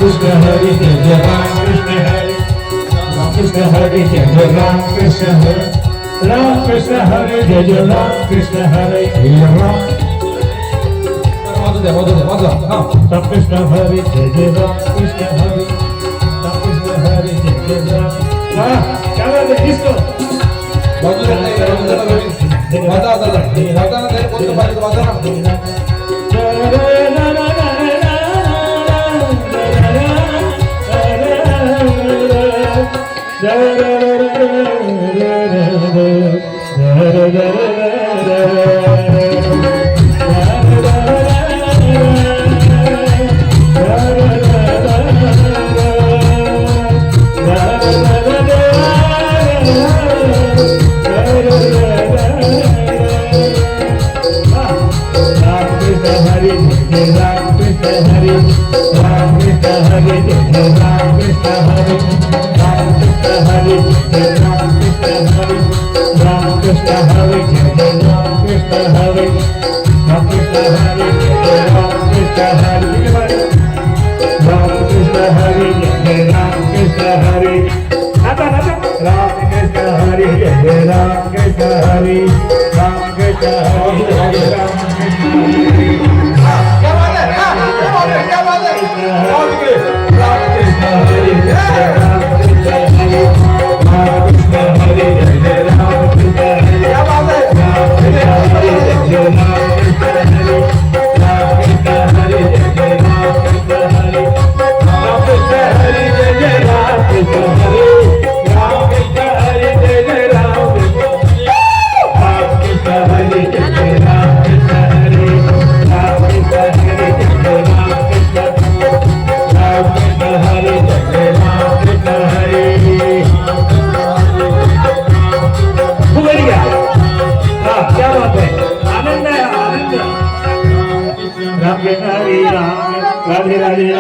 Krishna Hare Jai Jai Ram Krishna Hare Ram Krishna Hare Jai Jai Ram Krishna Hare Ram Krishna Hare Jai Jai Ram Krishna Hare Jai Ram Ram Krishna Hare Jai Jai Ram Krishna Hare Ram Krishna Hare Jai Jai Ram क्या बात है किसको बाजूला नाही वाजा आता वाजा नाही कोणतं पाहिजे वाजा ना Radhe Radhe